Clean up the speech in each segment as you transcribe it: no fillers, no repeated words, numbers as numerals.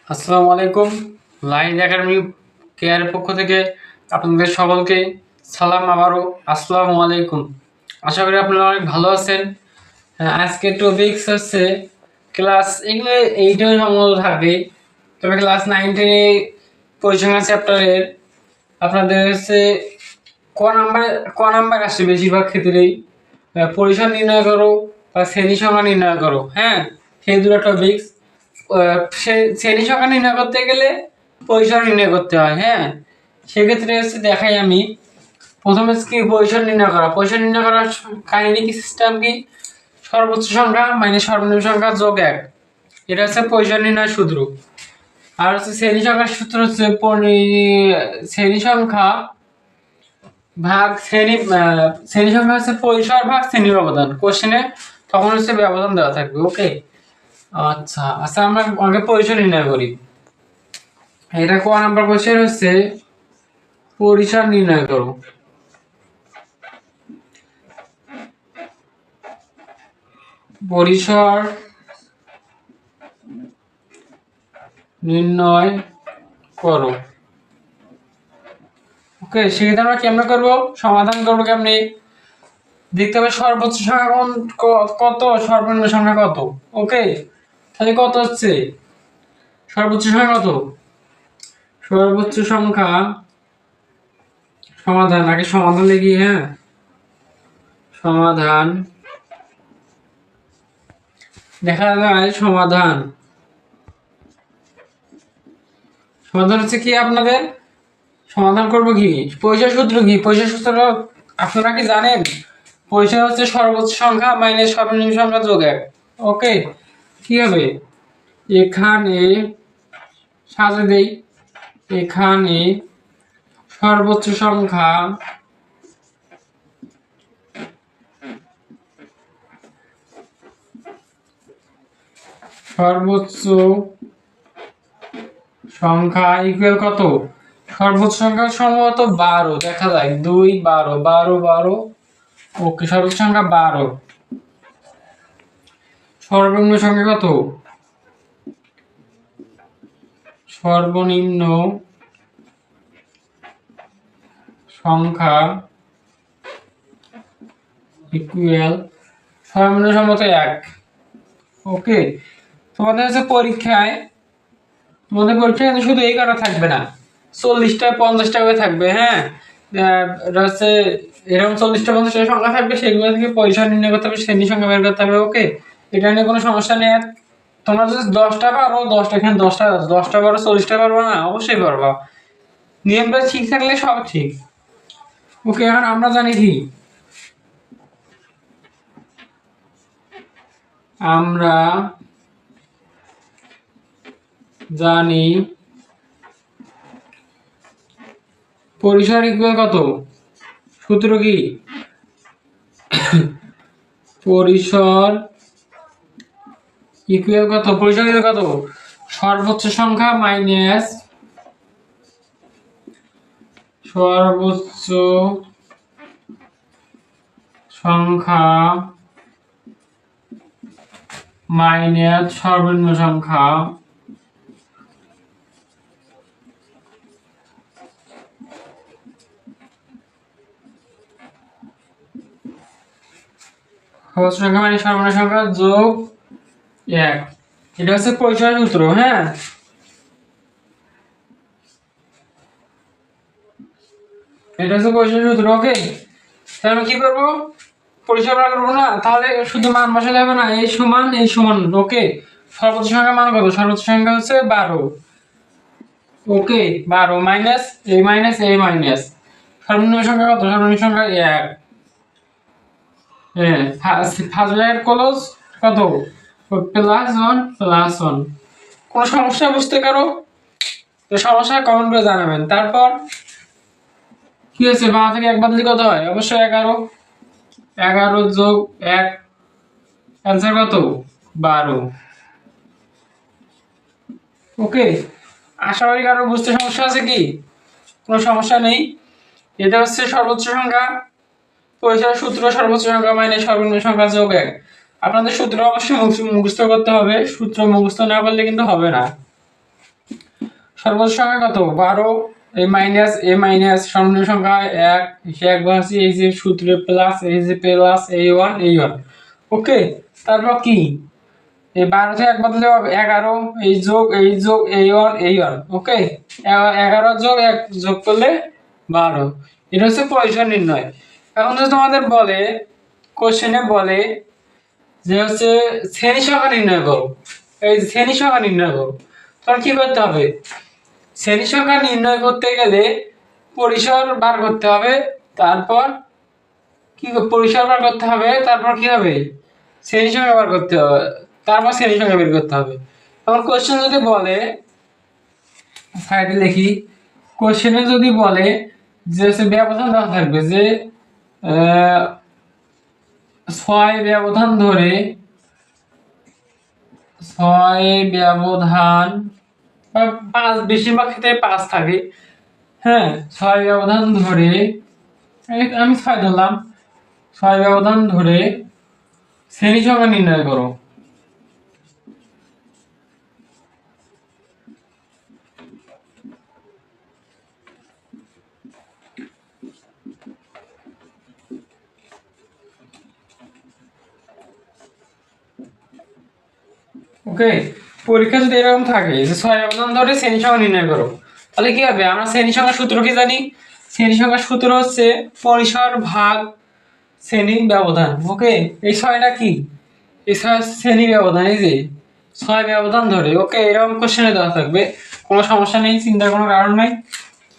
আসসালামু আলাইকুম। Line academy কেয়ারের পক্ষ থেকে আপনাদের সকলকে সালাম। আবারও আসসালামু আলাইকুম। আশা করি আপনারা অনেক ভালো আছেন। আজকের টপিকস হচ্ছে ক্লাস এগুলো 8 সম্ভবত থাকবে, তবে ক্লাস 9-10 পরিসংখ্যান চ্যাপ্টারের আপনাদের হচ্ছে ক নাম্বার আসছে বেশিরভাগ ক্ষেত্রেই। পরিসর নির্ণয় করো বা শ্রেণী সংখ্যা নির্ণয় করো। হ্যাঁ, সেই দুটো টপিকস। শ্রেণী সংখ্যা নির্ণয় করতে গেলে পরিসর নির্ণয় করতে হয়। হ্যাঁ, সেক্ষেত্রে হচ্ছে দেখাই আমি প্রথমে কি পরিসর নির্ণয় করার কাহিনী কি, সিস্টেম কি, সর্বোচ্চ সংখ্যা মাইনাস সর্বনিম্ন সংখ্যা যোগ 1, এটা হচ্ছে পরিসর নির্ণয় সূত্র। আর হচ্ছে শ্রেণী সংখ্যার সূত্র হচ্ছে শ্রেণী সংখ্যা ভাগ শ্রেণী সংখ্যা হচ্ছে পরিসর ভাগ শ্রেণী ব্যবধান। কোশ্চেনে তখন হচ্ছে ব্যবধান দেওয়া থাকবে। ওকে, আচ্ছা আচ্ছা, আমরা আগে পরিসর নির্ণয় করি। এটা ক নাম্বার কোশ্চেন হচ্ছে পরিসর নির্ণয় করো। পরিসর নির্ণয় করো। ওকে, সেক্ষেত্রে আমরা কেমনে করবো, সমাধান করবো কেমনে, দেখতে হবে সর্বোচ্চ সংখ্যা কত, সর্বনিম্ন সংখ্যা কত। ওকে, তাহলে কত হচ্ছে সর্বোচ্চ সংখ্যা কত, সর্বোচ্চ সংখ্যা সমাধান, আগে সমাধান লিখি। হ্যাঁ, সমাধান দেখা যায় সমাধান হচ্ছে কি, আপনাদের সমাধান করবো কি, পরিসর সূত্র কি, পরিসর সূত্র আপনারা কি জানেন? পরিসর হচ্ছে সর্বোচ্চ সংখ্যা মাইনাস সর্বনিম্ন সংখ্যা যোগ 1। ওকে, কি হবে, এখানে সাজে দেই, এখানে সর্বোচ্চ সংখ্যা ইকুয়াল কত, সর্বোচ্চ সংখ্যা সম্ভবত 12 দেখা যায়, 2 12 12 12। ওকে, সর্বোচ্চ সংখ্যা 12। সর্বনিম্ন সংখ্যা কত, সর্বনিম্ন সংখ্যা ইকুয়াল সর্বনিম্ন সম্ভবত 1। ওকে, তোমাদের হচ্ছে পরীক্ষায় কিন্তু শুধু এই কারণে থাকবে না, 40টা 50টা করে থাকবে। হ্যাঁ, এটা হচ্ছে এরকম 40টা 50টা সংখ্যা থাকবে, সেগুলো থেকে পরিসর নির্ণয় করতে হবে, শ্রেণী সংখ্যা বের করতে হবে। ওকে, এটা নিয়ে কোনো সমস্যা নেই। তোমরা যদি 10টা পারো, 10টা, এখানে 10টা পারো, 40টা পারবো না, অবশ্যই পারবা। নিয়মটা ঠিক থাকলে সব ঠিক। ওকে, এখন আমরা জানি কি, আমরা জানি পরিসর ইকুয়াল কত, সূত্র কি, পরিসর ইকুয়াল কত, পরিসর ইকুয়াল কত, সর্বোচ্চ সংখ্যা মাইনাস সর্বোচ্চ সংখ্যা মাইনাস সর্বনিম্ন সংখ্যা সর্বোচ্চ সংখ্যা মানে সর্বনিম্ন সংখ্যা যোগ 1। এটা হচ্ছে পরিসর সূত্র। হ্যাঁ, এটা হচ্ছে পরিসর সূত্র। ওকে, তাহলে আমি কি করবো, পরিসর বার করবো না, তাহলে শুধু মান বসালে হবে না, এই সমান এই সমান। ওকে, সর্বোচ্চ সংখ্যা মান কত, সর্বোচ্চ সংখ্যা হচ্ছে 12। ওকে, 12 মাইনাস এই মাইনাস এই মাইনাস, সর্বনিম্ন সংখ্যা কত, সর্বনিম্ন সংখ্যা 1। হ্যাঁ, ফার্স্ট ব্র্যাকেট ক্লোজ কত, +1 কোনো সমস্যা বুঝতে পারো তো সমস্যা কমেন্ট করে জানাবেন। তারপর কি হচ্ছে, বাঁ থেকে 1 বাদ কত হয়, অবশ্যই 11। 11 যোগ 1, অ্যান্সার কত, 12। ওকে, আশা করি কারো বুঝতে সমস্যা আছে কি, কোনো সমস্যা নেই। এটা হচ্ছে সর্বোচ্চ সংখ্যা, পরিসর সূত্র, সর্বোচ্চ সংখ্যা মাইনাস সর্বনিম্ন সংখ্যা যোগ 1। আপনাদের সূত্র অবশ্যই মুখস্থ করতে হবে, সূত্র মুখস্থ না করলে কিন্তু হবে না। সর্বোচ্চ সংখ্যা কত? 12। এ মাইনাস সর্বনিম্ন সংখ্যা 1, সে 1 বসাচ্ছি, এই যে সূত্রে প্লাস, এই যে প্লাস a1 ওকে। তারপর কি, এই 12 থেকে 1 বদলে হবে 11, এই যোগ a1 ওকে। 11 যোগ 1 যোগ করলে 12। এটা হচ্ছে পরিসর নির্ণয়। এখন যদি তোমাদের বলে, কোশ্চেনে বলে যে হচ্ছে শ্রেণী সংখ্যা নির্ণয় করো, এই শ্রেণী সংখ্যা নির্ণয় করো, তখন কি করতে হবে? শ্রেণী সংখ্যা নির্ণয় করতে গেলে পরিসর বার করতে হবে, তারপর কি পরিসর বার করতে হবে, তারপর কি হবে? শ্রেণী সংখ্যা বার করতে হবে, তারপর শ্রেণী সংখ্যা বের করতে হবে। তখন কোশ্চেন যদি বলে, সাইডে লিখি, কোশ্চেনে যদি বলে যে ব্যবধান দেওয়া থাকবে যে 6 ব্যবধান ধরে, 6 ব্যবধান বা 5, বেশিরভাগ ক্ষেত্রে 5 থাকে, হ্যাঁ 6 ব্যবধান ধরে, আমি 6 ধরলাম, 6 ব্যবধান ধরে শ্রেণী সংখ্যা নির্ণয় করো। ওকে, পরীক্ষা যদি এরকম থাকে যে 6 ব্যবধান ধরে শ্রেণী সংখ্যা নির্ণয় করো, তাহলে কি হবে? আমরা শ্রেণী সংখ্যার সূত্র কি জানি? শ্রেণী সংখ্যার সূত্র হচ্ছে পরিসর ভাগ শ্রেণী ব্যবধান। ওকে, এই 6টা কি? এই 6 শ্রেণী ব্যবধান, এই যে 6 ব্যবধান ধরে। ওকে, এরকম কোশ্চেনে দেওয়া থাকবে, কোনো সমস্যা নেই, চিন্তার কোনো কারণ নাই।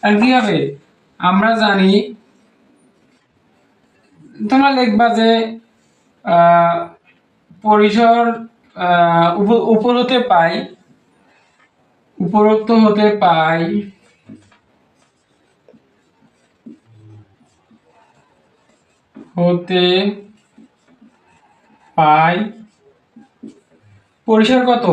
আর কি হবে? আমরা জানি, তোমরা লিখবা যে পরিসর উপরোক্ত হতে পাই পরিসর কত?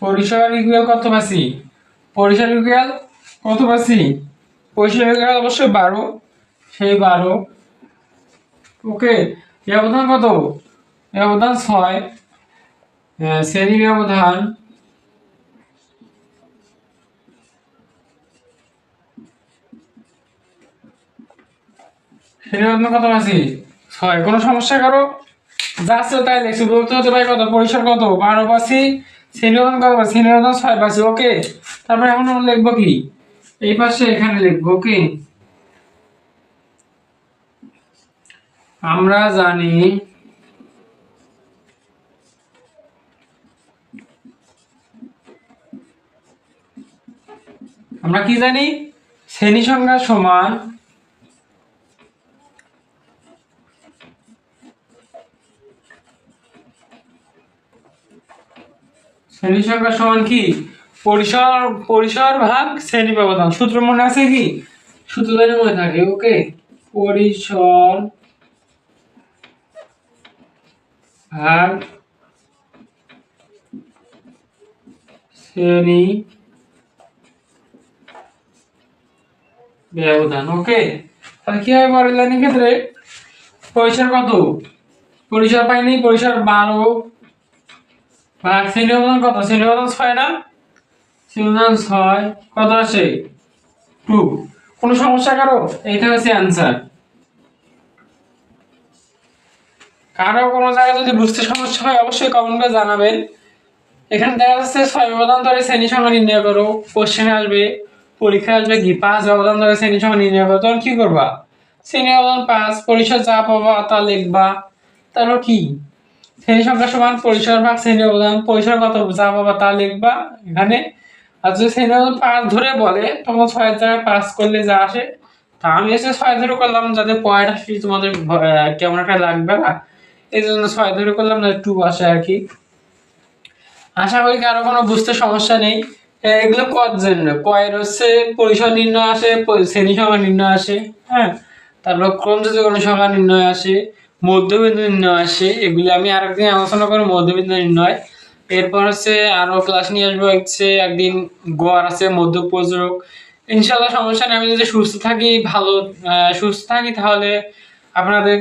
পরিসর ইকুয়াল কত পাচ্ছি? পরিসর ইকুয়াল কত পাচ্ছি? পরিসর ইকুয়াল অবশ্যই 12, সেই 12। ওকে, ব্যবধান কত? ব্যবধান 6, শ্রেণী ব্যবধান কত পাচ্ছি? 6। কোনো সমস্যা করো? যা আছে তাই লিখছি, বলতে হতে পারে কত? পরিসর কত? 12 পাচ্ছি, শ্রেণী ব্যবধান কত পাচ্ছি? শ্রেণী ব্যবধান 6 পাচ্ছি। ওকে, তারপরে এখন আমরা লিখবো কি? এই পাশে এখানে লিখবো। ওকে, আমরা জানি আমরা কি জানি? শ্রেণী সংখ্যা সমান শ্রেণী সংখ্যা সমান কি? পরিসর ভাগ শ্রেণী ব্যবধান। সূত্র মনে আছে কি? সূত্র জানি মনে থাকে। ওকে, পরিসর ভাগ শ্রেণী ব্যবধান। ওকে, তাহলে কি হবে পরের লাইনের ক্ষেত্রে? পরিসর কত? পরিসর পাইনি, পরিসর 12 ভাগ শ্রেণী ব্যবধান কত? শ্রেণী ব্যবধান 6 না? শ্রেণী ব্যবধান 6 কত আসে? 2। কোনো সমস্যা কারো? এইটা হচ্ছে অ্যান্সার। কারো কোনো জায়গায় যদি বুঝতে সমস্যা হয় অবশ্যই কমেন্ট করে জানাবেন। এখানে দেখা যাচ্ছে 6 ব্যবধান ধরে শ্রেণী সংখ্যা নির্ণয় করো, কোশ্চেনে আসবে, পরীক্ষা আসবে কি 5 ব্যবধান ধরে শ্রেণী সংখ্যা নির্ণয় করো, তখন কি করবা? শ্রেণী ব্যবধান 5, পরিসর যা পাবা তা লিখবা, তারপর কি শ্রেণী সংখ্যা সমান পরিসর ভাগ শ্রেণী ব্যবধান, পরিসর কত যা পাবা তা লিখবা এখানে। আর যদি শ্রেণী ব্যবধান 5 ধরে বলে, তখন 6 জায়গায় 5 করলে যা আসে তা। আমি এসে 6 ধরে করলাম যাতে পয়েন্ট আসলে তোমাদের কেমন একটা লাগবে না, এই জন্য 6 ধরে করলাম, না 2 আসে আর কি। আশা করি কারো কোনো বুঝতে সমস্যা নেই। এগুলো কত জন্য কয়ের হচ্ছে পরিসর নির্ণয় আসে, শ্রেণী সংখ্যা নির্ণয় আসে, হ্যাঁ, তারপর ক্রমযোজী সংখ্যা নির্ণয় আসে, মধ্যবিন্দু নির্ণয় আসে। এগুলি আমি আরেকদিন আলোচনা করবো, মধ্যবিন্দু নির্ণয়। এরপর হচ্ছে আরো ক্লাস নিয়ে আসবো, হচ্ছে একদিন গড় আছে, মধ্য প্রযোজক। ইনশাল্লাহ সমস্যা নেই, আমি যদি সুস্থ থাকি, ভালো সুস্থ থাকি, তাহলে আপনাদের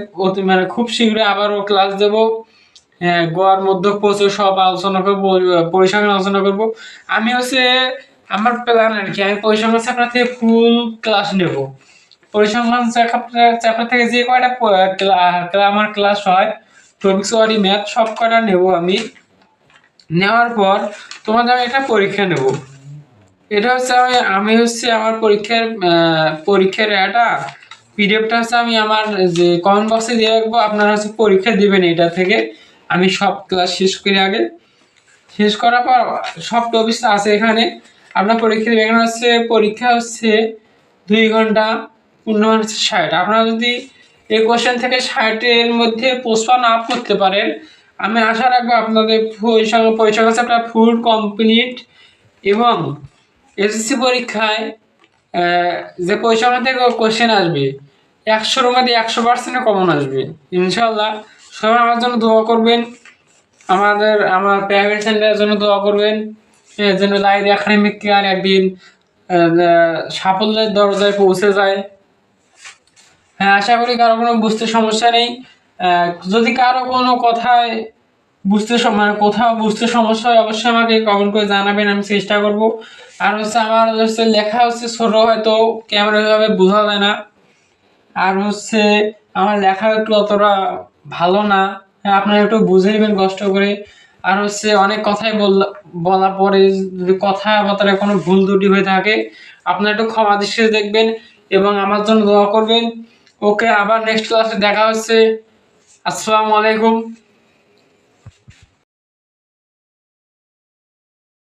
মানে খুব শীঘ্রই আবারও ক্লাস দেবো। গোয়ার মধ্যে প্রচুর সব আলোচনা করবো, পরিসংখ্যান আলোচনা করবো। আমি হচ্ছে আমার প্ল্যান আর কি, আমি পরিসংখ্যান চ্যাপ্টার থেকে ফুল ক্লাস নেব। পরিসংখ্যান চ্যাপ্টার থেকে যে কয়টা আমার ক্লাস হয়, টপিক্স ওয়ারি ম্যাথ সব কয়টা নেব আমি। নেওয়ার পর তোমাদের আমি একটা পরীক্ষা নেব। এটা হচ্ছে আমি হচ্ছে আমার পরীক্ষার একটা পিডিএফটা হচ্ছে আমি আমার যে কমেন্ট বক্সে দিয়ে রাখবো। আপনারা হচ্ছে পরীক্ষা দিবেন এটা থেকে। আমি সব ক্লাস শেষ করে আগে, শেষ করার পর সব টপিকস আছে এখানে, আপনার পরীক্ষা দেবেন। এখানে হচ্ছে পরীক্ষা হচ্ছে 2 ঘন্টা, পূর্ণ হচ্ছে 60। আপনারা যদি এই কোশ্চেন থেকে 60-এর মধ্যে প্রশ্ন না করতে পারেন, আমি আশা রাখবো আপনাদের পরিসংখ্যান চ্যাপ্টার ফুল কমপ্লিট। এবং এসএসসি পরীক্ষায় যে পরিসংখ্যান থেকে কোশ্চেন আসবে 100-এর মধ্যে 100% কমন আসবে ইনশাল্লাহ। সবাই আমার জন্য দোয়া করবেন, আমার প্রাইভেট সেন্টারের জন্য দোয়া করবেন, যেন লাইব্রেরি একাডেমিক কেয়ার একদিন সাফল্যের দরজায় পৌঁছে যায়। হ্যাঁ, আশা করি কারো কোনো বুঝতে সমস্যা নেই। যদি কারো কোনো কথায় কোথাও বুঝতে সমস্যা হয়, অবশ্যই আমাকে কমেন্ট করে জানাবেন, আমি চেষ্টা করব। আর হচ্ছে আমার হচ্ছে লেখা হচ্ছে ছোট, হয়তো ক্যামেরা ভাবে বোঝা যায় না। আর হচ্ছে আমার লেখা একটু অতটা ভালো না, হ্যাঁ আপনারা একটু বুঝে নেবেন কষ্ট করে। আর হচ্ছে অনেক কথাই বলার পরে যদি কথাবার্তায় কোনো ভুল ত্রুটি হয়ে থাকে, আপনারা একটু ক্ষমা দৃষ্টিতে দেখবেন এবং আমার জন্য দোয়া করবেন। ওকে, আবার নেক্সট ক্লাসে দেখা হচ্ছে। আসসালামু আলাইকুম।